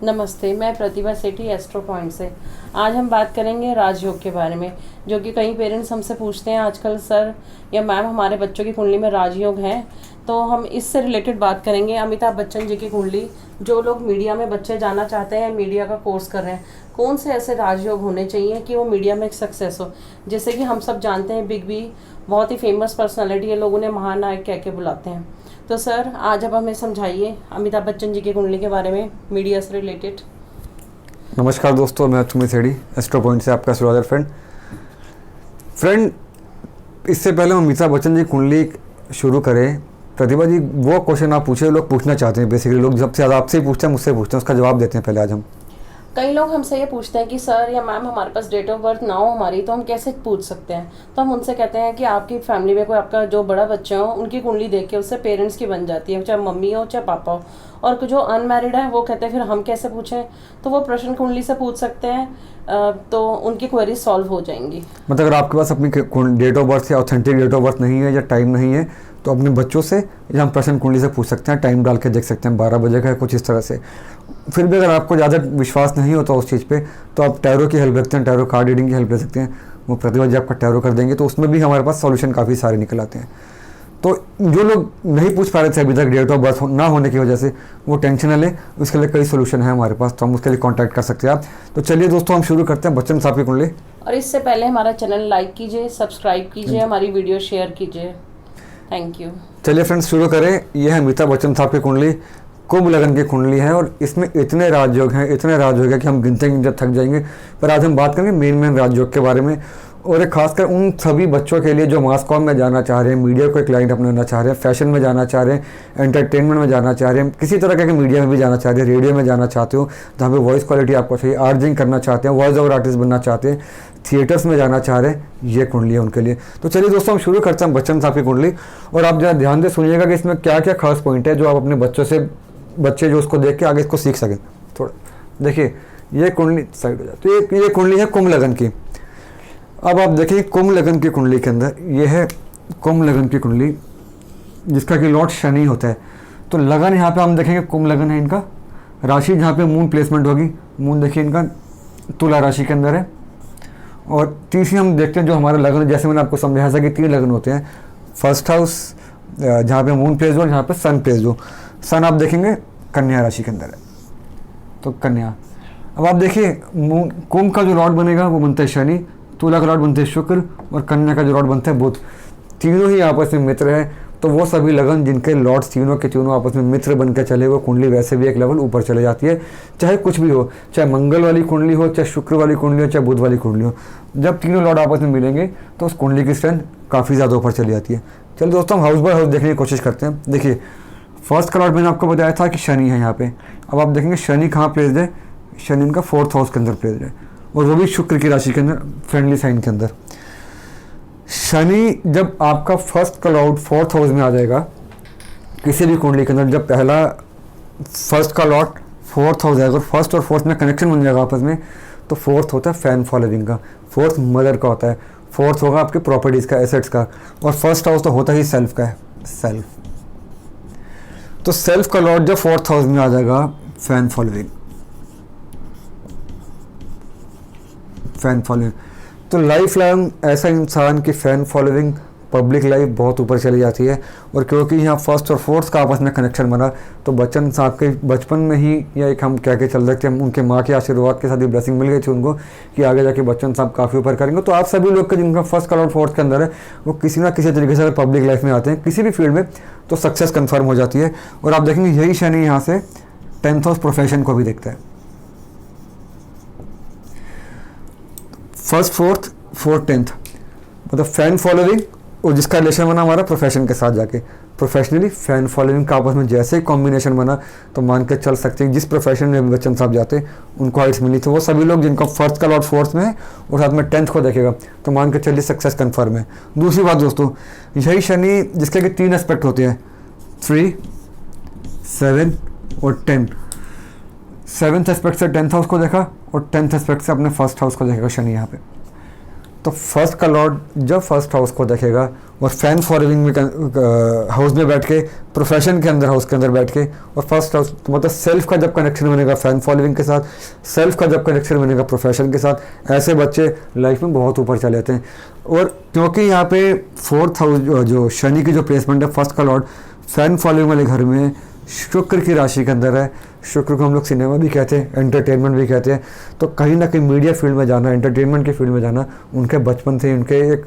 नमस्ते, मैं प्रतिभा सेठी astro point से। आज हम बात करेंगे राजयोग के बारे में, जो कि कई पेरेंट्स हमसे पूछते हैं आजकल, सर या मैम हमारे बच्चों की कुंडली में राजयोग है। तो हम इससे रिलेटेड बात करेंगे। अमिताभ बच्चन जी की कुंडली, जो लोग मीडिया में बच्चे जाना चाहते हैं, मीडिया का कोर्स कर रहे हैं, कौन से ऐसे राजयोग होने चाहिए कि वो मीडिया में सक्सेस हो। जैसे कि हम सब जानते हैं बिग बी बहुत ही फेमस पर्सनैलिटी है, लोग उन्हें महानायक कह के बुलाते हैं। तो सर आज आप हमें समझाइए अमिताभ बच्चन जी की कुंडली के बारे में, मीडिया से रिलेटेड। नमस्कार दोस्तों, मैं तुम्हें सेठी एस्ट्रो पॉइंट से आपका स्वागत। फ्रेंड, इससे पहले हम अमिताभ बच्चन जी कुंडली शुरू करें, प्रतिभा जी वो क्वेश्चन आप पूछे, लोग पूछना चाहते हैं। बेसिकली लोग सबसे ज़्यादा आपसे ही पूछते हैं, मुझसे पूछते हैं, उसका जवाब देते हैं पहले आज हम। कई लोग हमसे ये पूछते हैं कि सर या मैम हमारे पास डेट ऑफ बर्थ ना हो हमारी, तो हम कैसे पूछ सकते हैं। तो हम उनसे कहते हैं कि आपकी फैमिली में कोई आपका जो बड़ा बच्चा हो, उनकी कुंडली देख के उससे पेरेंट्स की बन जाती है, चाहे मम्मी हो चाहे पापा हो। और जो अनमैरिड है वो कहते हैं फिर हम कैसे पूछें, तो वो प्रश्न कुंडली से पूछ सकते हैं, तो उनकी क्वेरी सॉल्व हो जाएंगी। मतलब अगर आपके पास अपनी डेट ऑफ बर्थ या ऑथेंटिक डेट ऑफ बर्थ नहीं है या टाइम नहीं है, तो अपने बच्चों से या हम प्रश्न कुंडली से पूछ सकते हैं। टाइम डाल के देख सकते हैं, 12 बजे का है, कुछ इस तरह से। फिर भी अगर आपको ज़्यादा विश्वास नहीं होता उस चीज़ पे, तो आप टैरो की हेल्प रखते हैं, टैरो कार्ड रीडिंग की हेल्प ले सकते हैं। वो प्रतिभा जी आपका टैरो कर देंगे, तो उसमें भी हमारे पास सॉल्यूशन काफ़ी सारे निकल आते हैं। तो जो लोग नहीं पूछ पा रहे थे अभी तक डेट ऑफ बर्थ ना होने की वजह से, वो टेंशन न लें, उसके लिए कई सोल्यूशन है हमारे पास, तो हम उसके लिए कॉन्टैक्ट कर सकते हैं आप। तो चलिए दोस्तों, हम शुरू करते हैं बच्चन साहब की कुंडली। और इससे पहले हमारा चैनल लाइक कीजिए, सब्सक्राइब कीजिए, हमारी वीडियो शेयर कीजिए। Thank you. चलिए फ्रेंड्स, शुरू करें। यह है अमिताभ बच्चन साहब की कुंडली, कुंभ लगन की कुंडली है, और इसमें इतने राजयोग हैं कि हम गिनते गिनते थक जाएंगे। पर आज हम बात करेंगे मेन राजयोग के बारे में, और एक खासकर उन सभी बच्चों के लिए जो मास कॉम में जाना चाह रहे हैं, मीडिया को एक क्लाइंट अपनाना चाह रहे हैं, फैशन में जाना चाह रहे हैं, एंटरटेनमेंट में जाना चाह रहे हैं, किसी तरह के मीडिया में भी जाना चाह रहे हैं, रेडियो में जाना चाहते हो जहाँ पे वॉइस क्वालिटी आपको चाहिए, आर्जिंग करना चाहते हैं, वॉइस ओवर आर्टिस्ट बनना चाहते हैं, थिएटर्स में जाना चाह रहे हैं, ये कुंडली है उनके लिए। तो चलिए दोस्तों, हम शुरू करते हैं बच्चन साहब की कुंडली। और आप जरा ध्यान से सुनिएगा कि इसमें क्या क्या खास पॉइंट है जो आप अपने बच्चे जो उसको देख के आगे इसको सीख सकें। थोड़ा देखिए, ये कुंडली साइड हो जाए, तो ये कुंडली है कुंभ लगन की। अब आप देखिए कुंभ लगन की कुंडली के अंदर, ये है कुंभ लगन की कुंडली जिसका कि लॉर्ड शनि होता है। तो लगन यहाँ पे हम देखेंगे कुंभ लगन है इनका। राशि जहाँ पे मून प्लेसमेंट होगी, मून देखिए इनका तुला राशि के अंदर है। और तीसरी हम देखते हैं जो हमारा लगन, जैसे मैंने आपको समझाया था कि 3 लगन होते हैं। फर्स्ट हाउस जहाँ पे मून प्लेस हो, जहाँ पे सन प्लेस हो। सन आप देखेंगे कन्या राशि के अंदर है, तो कन्या। अब आप देखिए कुंभ का जो लॉर्ड बनेगा वो बनता है शनि, तुला का लॉर्ड बनते हैं शुक्र, और कन्या का जो लॉर्ड बनता है बुध। तीनों ही आपस में मित्र हैं। तो वो सभी लगन जिनके लॉर्ड्स तीनों के तीनों आपस में मित्र बनकर चले, वो कुंडली वैसे भी एक लेवल ऊपर चले जाती है। चाहे कुछ भी हो, चाहे मंगल वाली कुंडली हो, चाहे शुक्र वाली कुंडली हो, चाहे बुध वाली कुंडली हो, जब तीनों लॉर्ड आपस में मिलेंगे तो उस कुंडली की स्ट्रेंथ काफ़ी ज़्यादा ऊपर चली जाती है। चलिए दोस्तों, हम हाउस बाय हाउस देखने की कोशिश करते हैं। देखिए, फर्स्ट का लॉर्ड मैंने आपको बताया था कि शनि है यहाँ पे। अब आप देखेंगे शनि कहाँ प्लेस्ड है, शनि इनका 4th हाउस के अंदर प्लेस्ड है, और वो भी शुक्र की राशि के अंदर, फ्रेंडली साइन के अंदर। शनि जब आपका फर्स्ट का लॉर्ड 4th हाउस में आ जाएगा किसी भी कुंडली के अंदर, जब पहला फर्स्ट का लॉर्ड 4th हाउस आएगा और फर्स्ट और फोर्थ में कनेक्शन बन जाएगा आपस में, तो 4th होता है फैन फॉलोइंग का, 4th मदर का होता है, 4th होगा आपके प्रॉपर्टीज़ का, एसेट्स का, और फर्स्ट हाउस तो होता ही सेल्फ का है, सेल्फ। तो सेल्फ का लॉर्ड जब 4th हाउस में आ जाएगा, फैन फॉलोइंग, तो लाइफ लॉन्ग ऐसा इंसान की फैन फॉलोइंग, पब्लिक लाइफ बहुत ऊपर चली जाती है। और क्योंकि यहाँ फर्स्ट और फोर्थ का आपस में कनेक्शन बना, तो बच्चन साहब के बचपन में ही, या एक हम क्या चल सकते हैं, उनके माँ के आशीर्वाद के साथ ही ब्लेसिंग मिल गई थी उनको कि आगे जाके बच्चन साहब काफ़ी ऊपर करेंगे। तो आप सभी लोग के जिनका फर्स्ट का लॉर्ड 4th के अंदर है, वो किसी ना किसी तरीके से अगर पब्लिक लाइफ में आते हैं किसी भी फील्ड में, तो सक्सेस कन्फर्म हो जाती है। और आप देखेंगे यही शनि यहाँ से 10th हाउस प्रोफेशन को भी देखता है। फर्स्ट 4th, 4th 10th, मतलब फैन फॉलोइंग, और जिसका रिलेशन बना हमारा प्रोफेशन के साथ जाके, प्रोफेशनली फैन फॉलोइंग का आपस में जैसे ही कॉम्बिनेशन बना, तो मान के चल सकते हैं जिस प्रोफेशन में बच्चन साहब जाते उनको हाइट्स मिली। तो वो सभी लोग जिनका फर्स्ट का लॉर्ड 4th में है और साथ में 10th को देखेगा, तो मान के चलिए सक्सेस कन्फर्म है। दूसरी बात दोस्तों, यही शनि जिसके कि 3 एस्पेक्ट होते हैं, 3, 7 और 10। 7th एस्पेक्ट से 10th हाउस को देखा, और 10th एस्पेक्ट से अपने फर्स्ट हाउस को देखेगा शनि यहाँ पे। तो फर्स्ट का लॉर्ड जब फर्स्ट हाउस को देखेगा और फैन फॉलोइंग में हाउस में बैठ के, प्रोफेशन के अंदर, हाउस के अंदर बैठ के, और फर्स्ट हाउस तो मतलब सेल्फ का जब कनेक्शन बनेगा फैन फॉलोइंग के साथ, सेल्फ का जब कनेक्शन बनेगा प्रोफेशन के साथ, ऐसे बच्चे लाइफ में बहुत ऊपर चले जाते हैं। और क्योंकि यहाँ पे फोर्थ हाउस जो शनि की जो प्लेसमेंट है, फर्स्ट का लॉर्ड फैन फॉलोइंग वाले घर में शुक्र की राशि के अंदर है। शुक्र को हम लोग सिनेमा भी कहते हैं, एंटरटेनमेंट भी कहते हैं। तो कहीं ना कहीं मीडिया फील्ड में जाना, एंटरटेनमेंट की फील्ड में जाना उनके बचपन से उनके एक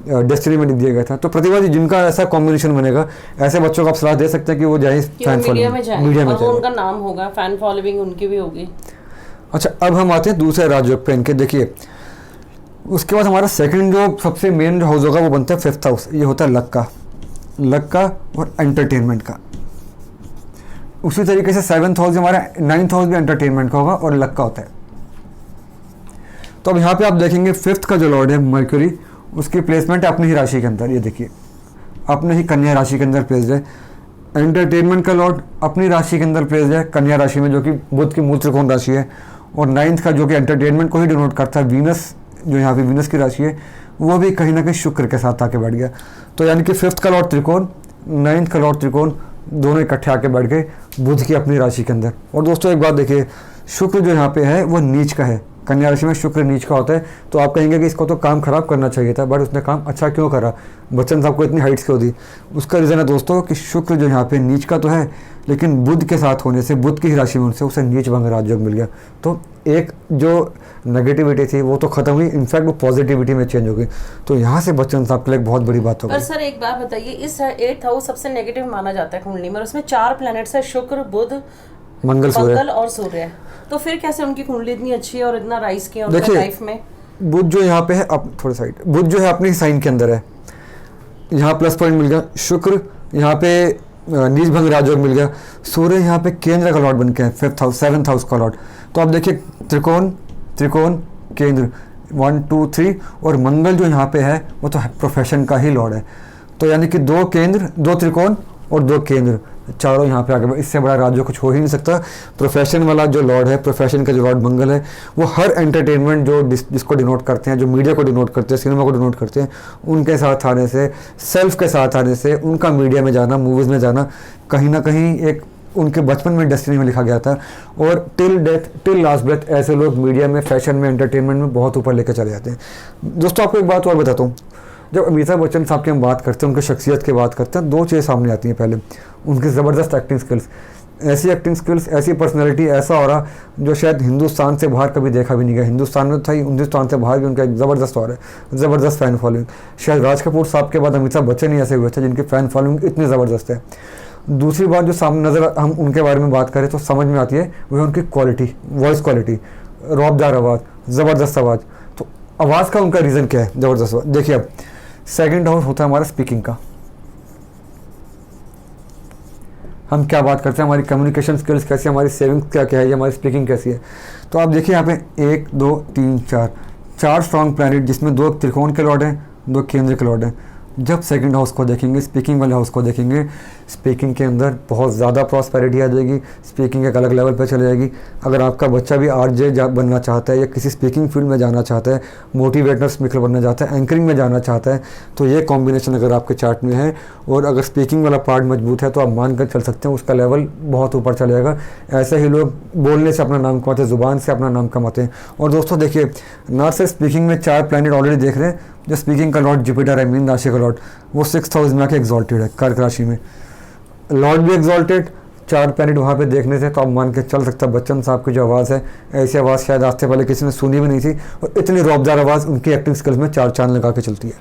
डेस्टिनी में लिख दिया गया था। तो प्रतिभा जी, जिनका ऐसा कॉम्बिनेशन बनेगा, ऐसे बच्चों को आप सलाह दे सकते हैं कि वो जाए फैन मीडिया में फॉलोइंग, मीडिया में जाए, उनका नाम होगा, फैन फॉलोइंग उनकी भी होगी। अच्छा, अब हम आते हैं दूसरे राजयोग पे इनके। देखिए, उसके बाद हमारा सेकंड जो सबसे मेन जो हाउस होगा वो बनता है फिफ्थ हाउस। ये होता है लक का और एंटरटेनमेंट का। उसी तरीके से सेवन्थ हाउस हमारा, नाइन्थ हाउस भी एंटरटेनमेंट का होगा और लक का होता है। तो अब यहाँ पे आप देखेंगे फिफ्थ का जो लॉर्ड है मर्क्यूरी, उसकी प्लेसमेंट है अपनी ही राशि के अंदर। ये देखिए, अपने ही कन्या राशि के अंदर प्लेस्ड है। एंटरटेनमेंट का लॉर्ड अपनी राशि के अंदर प्लेस्ड है, कन्या राशि में, जो कि बुध की मूल त्रिकोण राशि है। और नाइन्थ का जो कि एंटरटेनमेंट को ही डिनोट करता है, वीनस, जो यहाँ पे वीनस की राशि है, वो भी कहीं ना कहीं शुक्र के साथ आके बैठ गया। तो यानी कि फिफ्थ का लॉर्ड त्रिकोण, नाइन्थ का लॉर्ड त्रिकोण, दोनों इकट्ठे आके बैठ गए बुध की अपनी राशि के अंदर। और दोस्तों एक बात देखिए, शुक्र जो यहाँ पे है वो नीच का है, कन्या राशि में शुक्र नीच का होता है। तो आप कहेंगे कि इसको तो काम खराब करना चाहिए था, बट उसने काम अच्छा क्यों करा, बच्चन साहब को इतनी हाइट्स क्यों दी? उसका रीज़न है दोस्तों कि शुक्र जो यहाँ पे नीच का तो है, लेकिन बुध के साथ होने से, बुध की ही राशि में होने से उसे नीच भंग राजयोग मिल गया। तो एक जो नेगेटिविटी थी वो तो खत्म हुई, इनफैक्ट वो पॉजिटिविटी में चेंज हो गई। तो यहाँ से बच्चन साहब के लिए बहुत बड़ी बात हो गई। पर सर एक बात बताइए, इस 8th हाउस सबसे नेगेटिव माना जाता है कुंडली में, उसमें 4 प्लैनेट्स है, शुक्र, बुध, मंगल और सूर्य। तो फिर कैसे उनकी कुंडली इतनी अच्छी है और इतना राइज किया उनकी लाइफ में? बुध जो यहाँ पे है, अब थोड़ा साइड, बुध जो है अपनी साइन के अंदर है, यहाँ प्लस पॉइंट मिल गया। शुक्र यहाँ पे नीच भंग राजयोग मिल गया। सूर्य यहाँ पे केंद्र का लॉर्ड बन के है, फिफ्थ हाउस, सेवन्थ हाउस का लॉर्ड। तो आप देखिए, त्रिकोण केंद्र 1 2 3, और मंगल जो यहाँ पे है वो तो प्रोफेशन का ही लॉर्ड है। तो यानी कि 2 केंद्र, 2 त्रिकोण और 2 केंद्र, चारों यहाँ पे आगे, इससे बड़ा राज्य कुछ हो ही नहीं सकता। प्रोफेशन वाला जो लॉर्ड है, प्रोफेशन का जो लॉर्ड मंगल है, वो हर एंटरटेनमेंट जो जिसको डिनोट करते हैं, जो मीडिया को डिनोट करते हैं, सिनेमा को डिनोट करते हैं, उनके साथ आने से, सेल्फ के साथ आने से, उनका मीडिया में जाना, मूवीज़ में जाना, कहीं ना कहीं एक उनके बचपन में डेस्टिनी में लिखा गया था। और till death, till last breath, ऐसे लोग मीडिया में, फैशन में, एंटरटेनमेंट में बहुत ऊपर लेकर चले जाते हैं। दोस्तों आपको एक बात और बताता हूँ, जब अमिताभ बच्चन साहब की हम बात करते हैं, उनकी शख्सियत की बात करते हैं, 2 चीज़ें सामने आती हैं। पहले उनकी ज़बरदस्त एक्टिंग स्किल्स, ऐसी एक्टिंग स्किल्स, ऐसी पर्सनैलिटी, ऐसा ऑरा जो शायद हिंदुस्तान से बाहर कभी देखा भी नहीं गया। हिंदुस्तान में था ही, हिंदुस्तान से बाहर भी उनका एक ज़बरदस्त ऑरा है, ज़बरदस्त फ़ैन फॉलोइंग। शायद राज कपूर साहब के बाद अमिताभ बच्चन ही ऐसे हुए थे जिनकी फ़ैन फॉलोइंग इतनी ज़बरदस्त है। दूसरी बात जो सामने नज़र, हम उनके बारे में बात करें तो समझ में आती है, वो है उनकी क्वालिटी, वॉइस क्वालिटी, रौबदार आवाज़, ज़बरदस्त आवाज़। तो आवाज़ का उनका रीज़न क्या है? ज़बरदस्त आवाज़। देखिए, अब सेकंड हाउस होता है हमारा स्पीकिंग का। हम क्या बात करते हैं, हमारी कम्युनिकेशन स्किल्स कैसी है, हमारी सेविंग क्या क्या है, या हमारी स्पीकिंग कैसी है। तो आप देखिए यहाँ पे 1 2 3 4 स्ट्रॉन्ग प्लैनेट, जिसमें 2 त्रिकोण के लॉर्ड हैं, 2 केंद्र के लॉर्ड हैं। जब सेकंड हाउस को देखेंगे, स्पीकिंग वाले हाउस को देखेंगे, स्पीकिंग के अंदर बहुत ज़्यादा प्रॉस्पेरिटी आ जाएगी, स्पीकिंग एक अलग लेवल पर चले जाएगी। अगर आपका बच्चा भी आरजे बनना चाहता है, या किसी स्पीकिंग फील्ड में जाना चाहता है, मोटिवेटर स्पीकर बनना चाहता है, एंकरिंग में जाना चाहता है, तो ये कॉम्बिनेशन अगर आपके चार्ट में है, और अगर स्पीकिंग वाला पार्ट मजबूत है, तो आप मान कर चल सकते हैं उसका लेवल बहुत ऊपर चलेगा। ऐसे ही लोग बोलने से अपना नाम कमाते हैं, ज़ुबान से अपना नाम कमाते हैं। और दोस्तों देखिए, ना सिर्फ स्पीकिंग में 4 प्लैनेट ऑलरेडी देख रहे हैं, जो स्पीकिंग का लॉर्ड जुपिटर है, मीन राशि का लॉर्ड, वो 6th हाउस में आके एग्जॉल्टेड है, कर्क राशि में, लॉर्ड भी एग्जॉल्टेड, 4 प्लैनेट वहाँ पे देखने से तो आप मान के चल सकता है बच्चन साहब की जो आवाज़ है, ऐसी आवाज़ शायद आज से पहले किसी ने सुनी भी नहीं थी, और इतनी रौबदार आवाज़ उनकी एक्टिंग स्किल्स में 4 चांद लगा के चलती है।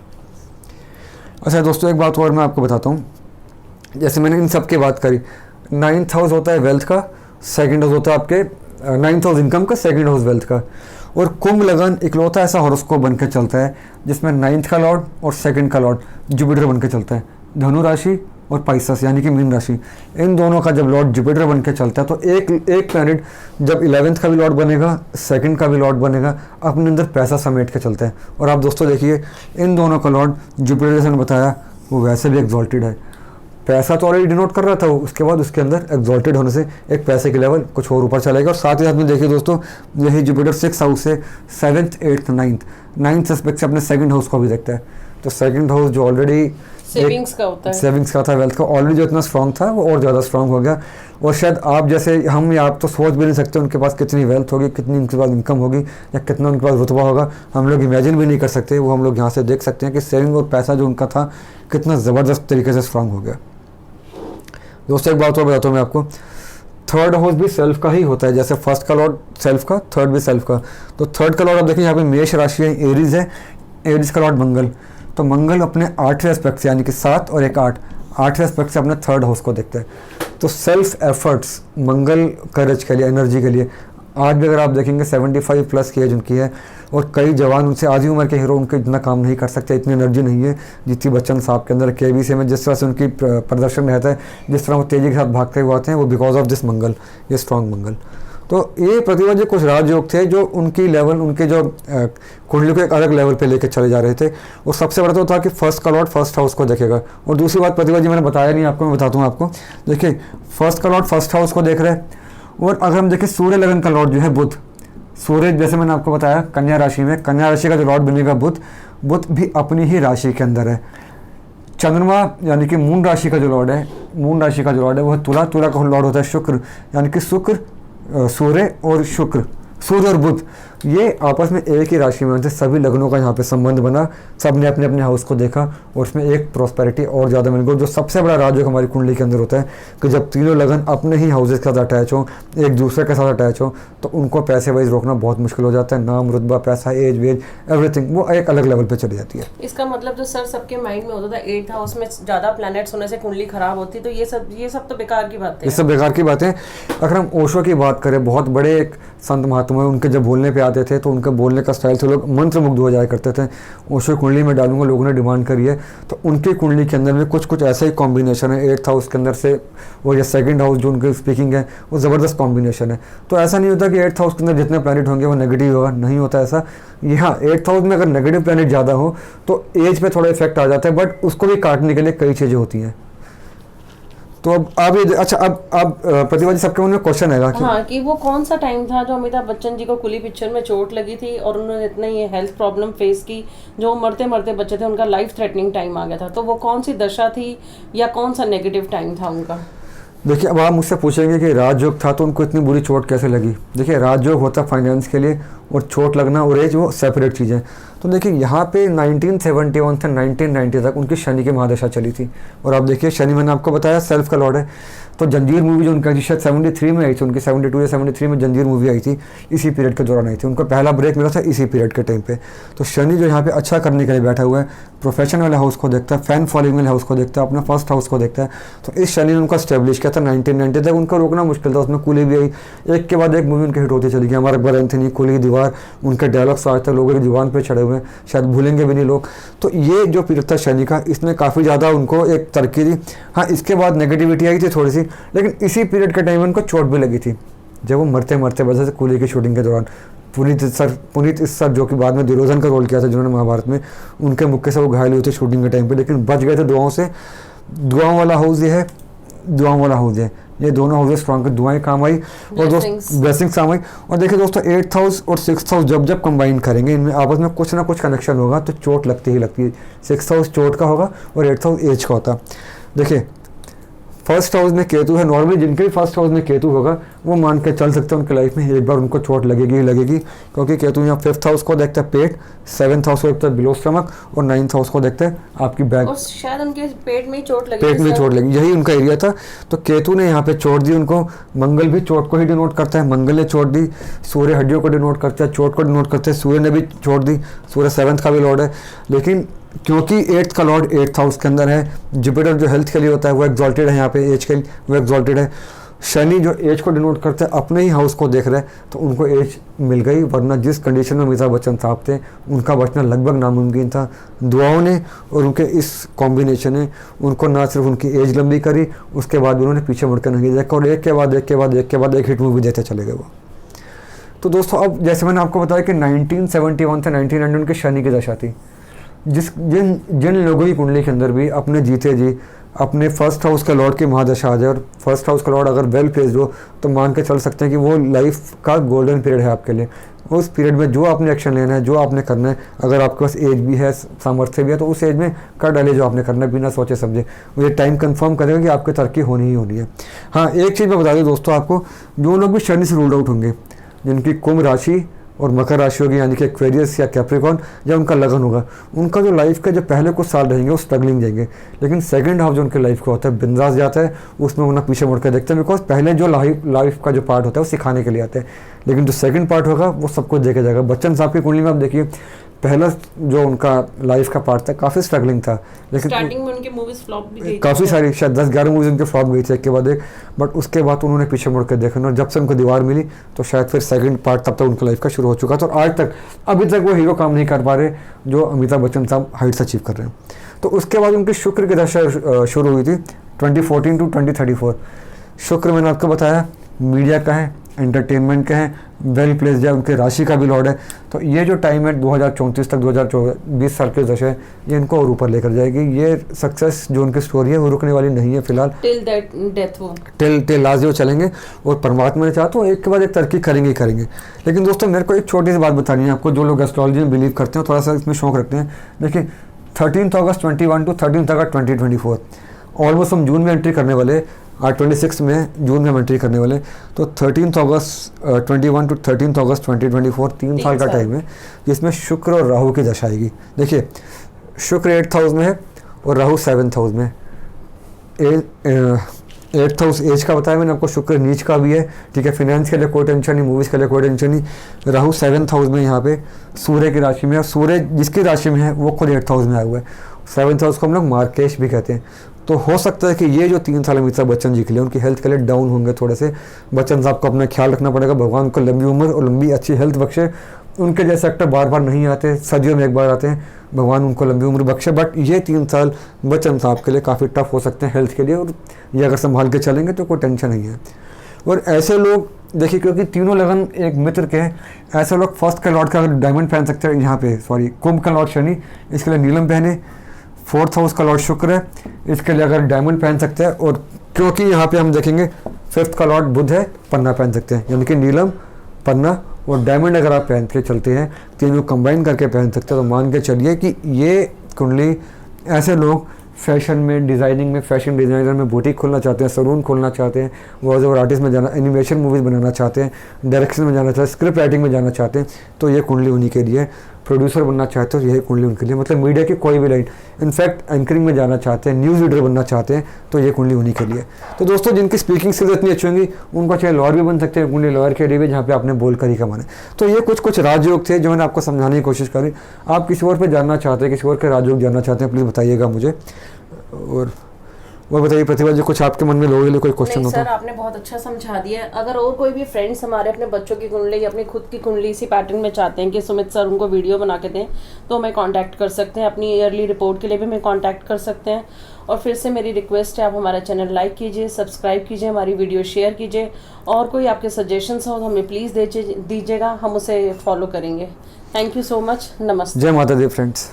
अच्छा दोस्तों, एक बात और मैं आपको बताता हूँ, जैसे मैंने इन सब की बात करी, 9th हाउस होता है वेल्थ का, सेकंड हाउस होता है आपके 9th हाउस इनकम का, सेकंड हाउस वेल्थ का। और कुंभ लगन इकलौता ऐसा हॉरोस्कोप बनकर चलता है जिसमें 9th का लॉर्ड और सेकंड का लॉर्ड जुपिटर बनकर चलता है। धनु राशि और पाइसस यानी कि मीन राशि, इन दोनों का जब लॉर्ड जुपिटर बनकर चलता है, तो एक प्लैनेट जब 11th का भी लॉर्ड बनेगा, सेकंड का भी लॉर्ड बनेगा, अपने अंदर पैसा समेट के चलता है। और आप दोस्तों देखिए, इन दोनों का लॉर्ड जुपिटर, जैसे मैंने बताया, वो वैसे भी एग्जॉल्टेड है, पैसा तो ऑलरेडी डिनोट कर रहा था वो, उसके बाद उसके अंदर एग्जॉल्टेड होने से एक पैसे के लेवल कुछ और ऊपर चलेगा। और साथ ही साथ में देखिए दोस्तों, यही जुपिटर 6 हाउस से 7th 8th 9th एस्पेक्ट से अपने सेकंड हाउस को भी देखता है। तो सेकंड हाउस जो ऑलरेडी सेविंग्स का होता है, सेविंग्स का था, वेल्थ का ऑलरेडी जो इतना स्ट्रांग था वो और ज़्यादा स्ट्रांग हो गया। और शायद आप जैसे हम या आप तो सोच भी नहीं सकते उनके पास कितनी वेल्थ होगी, कितनी उनके पास इनकम होगी, या कितना उनके पास रुतबा होगा। हम लोग इमेजिन भी नहीं कर सकते। वो हम लोग यहाँ से देख सकते हैं कि सेविंग और पैसा जो उनका था कितना ज़बरदस्त तरीके से स्ट्रांग हो गया। दोस्तों एक बात और बताता हूँ मैं आपको, थर्ड हाउस भी सेल्फ का ही होता है। जैसे फर्स्ट का लॉर्ड सेल्फ का, थर्ड भी सेल्फ का। तो थर्ड का लॉर्ड आप देखिए यहाँ पे मेष राशि है, एरीज है, एरीज का लॉर्ड मंगल। तो मंगल अपने 8वें एस्पेक्ट से, यानी कि 7 और 1 8वें एस्पेक्ट से अपने थर्ड हाउस को देखते हैं। तो सेल्फ एफर्ट्स, मंगल करेज के लिए, एनर्जी के लिए, आज भी अगर आप देखेंगे 75+ की एज उनकी है, और कई जवान उनसे आधी उम्र के हीरो उनके इतना काम नहीं कर सकते, इतनी एनर्जी नहीं है जितनी बच्चन साहब के अंदर। KBC में जिस तरह से उनकी प्रदर्शन रहता है, जिस तरह वो तेज़ी के साथ भागते हुए आते हैं, वो बिकॉज ऑफ दिस मंगल, ये स्ट्रॉन्ग मंगल। तो ये प्रतिभा जी कुछ राजयोग थे जो उनकी लेवल, उनके जो कुंडली को एक अलग लेवल पे लेके चले जा रहे थे। और सबसे बड़ा तो था कि फर्स्ट का लॉर्ड फर्स्ट हाउस को देखेगा। और दूसरी बात प्रतिभा जी मैंने बताया नहीं आपको, मैं बताता हूँ आपको। देखिए फर्स्ट का लॉर्ड फर्स्ट हाउस को देख रहे हैं। और अगर हम देखें सूर्य लगन का लॉर्ड जो है बुध, सूर्य जैसे मैंने आपको बताया कन्या राशि में, कन्या राशि का जो लॉर्ड बनेगा बुध, बुध भी अपनी ही राशि के अंदर है। चंद्रमा यानी कि मून राशि का जो लॉर्ड है, मून राशि का जो लॉर्ड है वो तुला, तुला का लॉर्ड होता है शुक्र, यानी कि शुक्र, सूर्य और शुक्र, सूर्य और बुध ये आपस में एक ही राशि में थे। सभी लग्नों का यहाँ पे संबंध बना, सब ने अपने अपने हाउस को देखा और उसमें एक प्रॉस्पेरिटी और ज़्यादा मिल गई। जो सबसे बड़ा राजयोग हमारी कुंडली के अंदर होता है कि जब तीनों लगन अपने ही हाउसेस के साथ अटैच हो, एक दूसरे के साथ अटैच हो, तो उनको पैसे वाइज रोकना बहुत मुश्किल हो जाता है। नाम, रुतबा, पैसा, एज वेज, एवरीथिंग वो एक अलग लेवल पर चली जाती है। इसका मतलब जो सर सबके माइंड में होता था 8th हाउस में ज़्यादा प्लैनेट्स होने से कुंडली खराब होती, तो ये सब तो बेकार की बातें हैं। ये सब बेकार की बातें। अगर हम ओशो की बात करें, बहुत बड़े एक संत महात्मा, उनके जब बोलने पे आते थे तो उनके बोलने का स्टाइल से लोग मंत्रमुग्ध हो जाया करते थे। ओशो कुंडली में डालूंगा, लोगों ने डिमांड करी है। तो उनकी कुंडली के अंदर में कुछ कुछ ऐसा ही कॉम्बिनेशन है 8th हाउस के अंदर से, और ये सेकंड हाउस जो उनकी स्पीकिंग है वो ज़बरदस्त कॉम्बिनेशन है। तो ऐसा नहीं होता कि 8th हाउस के अंदर जितने प्लैनेट होंगे वो नेगेटिव होगा, नहीं होता ऐसा। यहाँ 8th हाउस में अगर नेगेटिव प्लैनेट ज़्यादा हो तो एज पे थोड़ा इफेक्ट आ जाता है, बट उसको भी काटने के लिए कई चीज़ें होती हैं। तो अब ये अच्छा, अब प्रतिभा जी सबके मन में क्वेश्चन है कि हाँ, कि वो कौन सा टाइम था जो अमिताभ बच्चन जी को कुली पिक्चर में चोट लगी थी और उन्होंने इतना ये हेल्थ प्रॉब्लम फेस की, जो मरते मरते बच्चे थे, उनका लाइफ थ्रेटनिंग टाइम आ गया था। तो वो कौन सी दशा थी या कौन सा नेगेटिव टाइम था उनका? देखिए अब आप मुझसे पूछेंगे कि राजयोग था तो उनको इतनी बुरी चोट कैसे लगी। देखिए राजयोग होता फाइनेंस के लिए, और चोट लगना और एज वो सेपरेट चीज़ें। तो देखिए यहाँ पे 1971 से 1990 तक उनकी शनि की महादशा चली थी। और आप देखिए शनि मैंने आपको बताया सेल्फ का लॉर्ड है। तो जंजीर मूवी जो उनका शायद 73 में आई थी, उनकी 72 या 73 में जंजीर मूवी आई थी, इसी पीरियड के दौरान आई थी। उनको पहला ब्रेक मिला था इसी पीरियड के टाइम पे। तो शनि जो यहाँ पे अच्छा करने के लिए बैठा हुआ है, प्रोफेशन वाले हाउस को देखता है, फैन फॉलोइंग वाले हाउस को देखता है, अपना फर्स्ट हाउस को देखता है। तो इस शनि ने उनको स्टेब्लिश किया था 1990 तक। उनको रोकना मुश्किल था, उसमें कुली भी आई, एक के बाद एक मूवी उनकी हिट होती चली गई। हमारा अकबर एंथनी, कुली, दीवार, उनके डायलॉग्स आज तक लोगों की जुबान पर चढ़े हुए हैं, शायद भूलेंगे भी नहीं लोग। तो ये जो पीरियड था शनि का, इसने काफ़ी ज़्यादा उनको एक तरक्की दी। हाँ, इसके बाद नेगेटिविटी आई थी थोड़ी सी, लेकिन इसी पीरियड के टाइम में उनको चोट भी लगी थी जब वो मरते मरते वजह से कुली की शूटिंग के दौरान। पुनीत इस सर जो कि बाद में दुर्योधन का रोल किया था जिन्होंने महाभारत में, उनके मुक्के से वो घायल हुए थे शूटिंग के टाइम पे, लेकिन बच गए थे दुआओं से। दुआओं वाला हाउस ये है, दुआओं वाला हाउस है, ये दोनों हाउसेस स्ट्रॉन्ग की दुआएं काम आई और ब्लेसिंग्स काम आई। और देखिए दोस्तों 8th हाउस और 6th हाउस जब कंबाइन करेंगे, इनमें आपस में कुछ ना कुछ कनेक्शन होगा, तो चोट लगती ही लगती है। 6th हाउस चोट का होगा और 8th हाउस एज का होता। देखिए फर्स्ट हाउस में केतु है, नॉर्मली जिनके भी फर्स्ट हाउस में केतु होगा वो मान के चल सकते हैं उनकी लाइफ में एक बार उनको चोट लगेगी ही लगेगी, क्योंकि केतु यहाँ 5th हाउस को देखता है पेट, 7th हाउस को देखता है बिलो स्टमक, और 9th हाउस को देखते हैं आपकी बैक। और शायद उनके पेट में ही चोट लगी, पेट में चोट लगी, यही उनका एरिया था। तो केतु ने यहाँ पे चोट दी उनको। मंगल भी चोट को ही डिनोट करता है, मंगल ने चोट दी। सूर्य हड्डियों को डिनोट करता है, चोट को डिनोट करते हैं, सूर्य ने भी चोट दी। सूर्य 7th का भी लॉर्ड है, लेकिन क्योंकि 8th का लॉर्ड 8th हाउस के अंदर है, जुपिटर जो हेल्थ के लिए होता है वो एग्जॉल्टेड है, यहाँ पे एज के लिए वो एग्जॉल्टेड है। शनि जो एज को डिनोट करते हैं अपने ही हाउस को देख रहे हैं, तो उनको एज मिल गई, वरना जिस कंडीशन में अमिताभ बच्चन साहब थे उनका बचना लगभग नामुमकिन था। दुआओं ने और उनके इस कॉम्बिनेशन ने उनको ना सिर्फ उनकी एज लंबी करी, उसके बाद भी उन्होंने पीछे मुड़कर नहीं देखा और एक के बाद एक हिट मूवी देते चले गए वो। तो दोस्तों अब जैसे मैंने आपको बताया कि 1971 से 1990 उनके शनि की दशा थी। जिन लोगों की कुंडली के अंदर भी अपने जीते जी अपने फर्स्ट हाउस का लॉर्ड की महादशा आ जाए और फर्स्ट हाउस का लॉर्ड अगर वेल प्लेस्ड हो तो मान के चल सकते हैं कि वो लाइफ का गोल्डन पीरियड है आपके लिए। उस पीरियड में जो आपने एक्शन लेना है, जो आपने करना है, अगर आपके पास एज भी है, सामर्थ्य भी है, तो उस एज में कर डालिए जो आपने करना है बिना सोचे समझे। मुझे टाइम कंफर्म करेगा कि आपकी तरक्की होनी ही होनी है। हाँ, एक चीज़ मैं बता दूँ दोस्तों आपको, जो लोग भी शनि से रूल्ड आउट होंगे, जिनकी कुंभ राशि और मकर राशि होगी यानी कि एक्वेरियस या कैप्रिकॉर्न, जब उनका लगन होगा, उनका जो लाइफ के जो पहले कुछ साल रहेंगे वो स्ट्रगलिंग जाएंगे, लेकिन सेकंड हाफ जो उनके लाइफ का होता है बिंदास जाता है, उसमें उन्हें पीछे मुड़ कर देखते हैं। बिकॉज पहले जो लाइफ का जो पार्ट होता है वो सिखाने के लिए आता है, लेकिन जो सेकंड पार्ट होगा वो सब कुछ देखा जाएगा। बच्चन साहब की कुंडली में आप देखिए, पहला जो उनका लाइफ का पार्ट था काफ़ी स्ट्रगलिंग था, लेकिन स्टार्टिंग में उनकी मूवीज फ्लॉप भी गई, काफ़ी सारी, शायद 10-11 मूवीज उनके फ्लॉप गई थी एक के बाद एक, बट उसके बाद उन्होंने पीछे मुड़ कर देखा और जब से उनको दीवार मिली तो शायद फिर सेकंड पार्ट तब तक उनकी लाइफ का शुरू हो चुका था और आज तक अभी तक वो हीरो काम नहीं कर पा रहे जो अमिताभ बच्चन साहब हाइट्स अचीव कर रहे हैं। तो उसके बाद उनकी शुक्र की दशा शुरू हुई थी 2014 टू 2034। शुक्र मैंने आपको बताया मीडिया का है, एंटरटेनमेंट का है, वेल प्लेस्ड है, उनके राशि का भी लॉर्ड है। तो ये जो टाइम है 2034 तक 2020 साल की दशा है, ये इनको और ऊपर लेकर जाएगी। ये सक्सेस जो उनकी स्टोरी है वो रुकने वाली नहीं है फिलहाल, टिल लास्ट वो चलेंगे और परमात्मा ने चाहा तो एक के बाद एक तरक्की करेंगे ही करेंगे। लेकिन दोस्तों मेरे को एक छोटी सी बात बतानी है आपको, जो लोग एस्ट्रोलॉजी में बिलीव करते हैं, थोड़ा सा इसमें शौक रखते हैं। देखिए 13 अगस्त 21 टू 13 अगस्त 2024, ऑलमोस्ट हम जून में एंट्री करने वाले, आज 26 में जून में एंट्री करने वाले, तो 13 अगस्त 21 टू 13 अगस्त 2024 3 साल का टाइम है जिसमें शुक्र और राहु की दशा आएगी। देखिए शुक्र 8th हाउस में है और राहु 7th हाउस में। 8th हाउस एज का बताया मैंने आपको, शुक्र नीच का भी है, ठीक है। फिनेंस के लिए कोई टेंशन नहीं, मूवीज़ के लिए कोई टेंशन नहीं। राहु 7th हाउस में यहाँ पे सूर्य की राशि में, और सूर्य जिसकी राशि में है वो खुद 8th हाउस में आया हुआ है। 7th हाउस को हम लोग मार्केश भी कहते हैं। तो हो सकता है कि ये जो 3 साल अमिताभ बच्चन जी के लिए उनकी हेल्थ के लिए डाउन होंगे थोड़े से। बच्चन साहब को अपना ख्याल रखना पड़ेगा, भगवान उनको लंबी उम्र और लंबी अच्छी हेल्थ बख्शे। उनके जैसे एक्टर बार बार नहीं आते, सदियों में एक बार आते हैं, भगवान उनको लंबी उम्र बख्शे। बट ये 3 साल बच्चन साहब के लिए काफ़ी टफ हो सकते हैं हेल्थ के लिए, और ये अगर संभाल के चलेंगे तो कोई टेंशन नहीं है। और ऐसे लोग देखिए, क्योंकि तीनों लगन एक मित्र के हैं, ऐसे लोग फर्स्ट का लॉर्ड का डायमंड पहन सकते हैं यहाँ पे, कुंभ का लॉर्ड शनि, इसके लिए नीलम पहने। 4th हाउस का लॉर्ड शुक्र है, इसके लिए अगर डायमंड पहन सकते हैं। और क्योंकि यहाँ पे हम देखेंगे 5th का लॉर्ड बुध है, पन्ना पहन सकते हैं, यानी कि नीलम, पन्ना और डायमंड अगर आप पहन के चलते हैं, तीनों कंबाइन करके पहन सकते हैं, तो मान के चलिए कि ये कुंडली ऐसे लोग फैशन में, डिज़ाइनिंग में, फैशन डिज़ाइनर में बुटीक खोलना चाहते हैं, सलून खोलना चाहते हैं, वॉइस ओवर आर्टिस्ट में जाना, एनिमेशन मूवीज़ बनाना चाहते हैं, डायरेक्शन में जाना चाहते हैं, स्क्रिप्ट राइटिंग में जाना चाहते हैं, तो ये कुंडली उन्हीं के लिए। प्रोड्यूसर बनना चाहते हो, यही कुंडली उनके लिए, मतलब मीडिया की कोई भी लाइन, इनफैक्ट एंकरिंग में जाना चाहते हैं, न्यूज़ रीडर बनना चाहते हैं, तो ये कुंडली उन्हीं के लिए। तो दोस्तों जिनकी स्पीकिंग स्किल्स इतनी अच्छी होंगी उनको चाहे लॉयर भी बन सकते हैं, कुंडली लॉयर के लिए भी, जहाँ पे आपने बोल कर ही कमाना। तो ये कुछ राजयोग थे जो मैंने आपको समझाने की कोशिश करी। आप किसी और पर जानना चाहते हैं, किसी और के राजयोग जानना चाहते हैं, प्लीज़ बताइएगा मुझे। और बताइए प्रतिभा जी, कुछ आपके मन में लोगों के लिए कोई क्वेश्चन हो? सर आपने बहुत अच्छा समझा दिया। अगर और कोई भी फ्रेंड्स हमारे अपने बच्चों की कुंडली या अपनी खुद की कुंडली इसी पैटर्न में चाहते हैं कि सुमित सर उनको वीडियो बना के दें, तो हमें कांटेक्ट कर सकते हैं। अपनी ईयरली रिपोर्ट के लिए भी हमें कांटेक्ट कर सकते हैं। और फिर से मेरी रिक्वेस्ट है, आप हमारा चैनल लाइक कीजिए, सब्सक्राइब कीजिए, हमारी वीडियो शेयर कीजिए, और कोई आपके सजेशंस हो तो हमें प्लीज़ दीजिएगा, हम उसे फॉलो करेंगे। Thank you so much. नमस्ते। जय माता दी फ्रेंड्स।